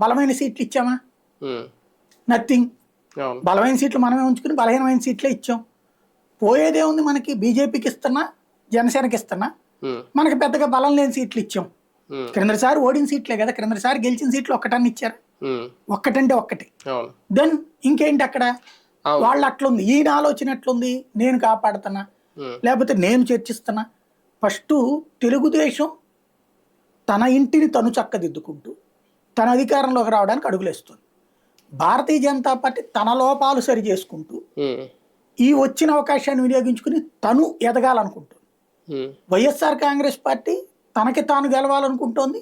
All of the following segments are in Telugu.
బలమైన సీట్లు ఇచ్చామా? ఉమ్, నథింగ్. అవును. బలమైన సీట్లు మనమే ఉంచుకుని బలహీనమైన సీట్లే ఇచ్చాం. పోయేదే ఉంది మనకి? బీజేపీకి ఇస్తున్నా, జనసేనకి ఇస్తున్నా, ఉమ్, మనకి పెద్దగా బలం లేని సీట్లు ఇచ్చాం. ఉమ్, క్రిందసారి ఓడిన సీట్లే కదా, క్రిందసారి గెలిచిన సీట్లు ఒక్కటన్ని ఇచ్చారు. ఉమ్, ఒక్కటంటే ఒక్కటి. అవును. దెన్ ఇంకేంటి అక్కడ? అవును. వాళ్ళు అట్లుంది, ఈయన ఆలోచన ఎట్లుంది, నేను కాపాడుతున్నా ఉమ్, లేకపోతే నేను చర్చిస్తున్నా. ఫస్ట్ తెలుగుదేశం తన ఇంటిని తను చక్కదిద్దుకుంటూ తన అధికారంలోకి రావడానికి అడుగులేస్తుంది. భారతీయ జనతా పార్టీ తన లోపాలు సరి చేసుకుంటూ ఉమ్, ఈ వచ్చిన అవకాశాన్ని వినియోగించుకుని తను ఎదగాలనుకుంటుంది. ఉమ్, వైఎస్ఆర్ కాంగ్రెస్ పార్టీ తనకి తాను గెలవాలనుకుంటోంది,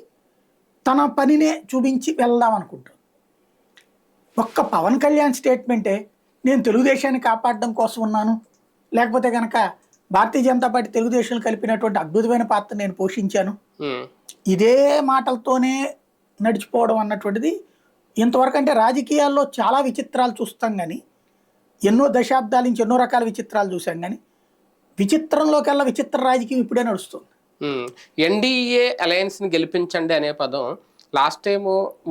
తన పనినే చూపించి వెళ్దాం అనుకుంటుంది. ఒక్క పవన్ కళ్యాణ్ స్టేట్మెంటే నేను తెలుగుదేశాన్ని కాపాడడం కోసం ఉన్నాను, లేకపోతే కనుక భారతీయ జనతా పార్టీ తెలుగుదేశం కలిపినటువంటి అద్భుతమైన పాత్ర నేను పోషించాను, ఉమ్, ఇదే మాటలతోనే నడిచిపోవడం అన్నటువంటిది ఇంతవరకు. అంటే రాజకీయాల్లో చాలా విచిత్రాలు చూస్తాం కానీ, ఎన్నో దశాబ్దాల నుంచి ఎన్నో రకాల విచిత్రాలు చూసాం కానీ, విచిత్రంలోకెల్లా విచిత్ర రాజకీయం ఇప్పుడే నడుస్తుంది. ఎన్డీఏ అలయన్స్ ని గెలిపించండి అనే పదం లాస్ట్ టైం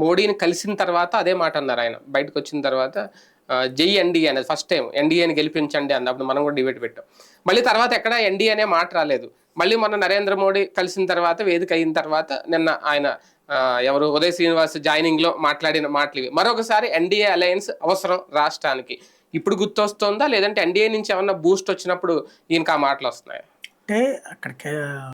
మోడీని కలిసిన తర్వాత అదే మాట అన్నారు ఆయన బయటకు వచ్చిన తర్వాత. జై ఎన్డీఏ అనేది ఫస్ట్ టైం ఎన్డీఏని గెలిపించండి అన్నప్పుడు మనం కూడా డిబేట్ పెట్టాం. మళ్ళీ తర్వాత ఎక్కడ ఎన్డీఏ అనే మాట రాలేదు. మళ్ళీ మొన్న నరేంద్ర మోడీ కలిసిన తర్వాత వేదిక అయిన తర్వాత నిన్న ఆయన ఎవరు ఉదయ్ శ్రీనివాస్ జాయినింగ్ లో మాట్లాడిన మాటలు ఇవి. మరొకసారి ఎన్డీఏ అలయన్స్ అవసరం రాష్ట్రానికి ఇప్పుడు గుర్తొస్తుందా, లేదంటే ఎన్డీఏ నుంచి ఏమన్నా బూస్ట్ వచ్చినప్పుడు ఈయనకి ఆ మాటలు వస్తున్నాయి? అంటే అక్కడికి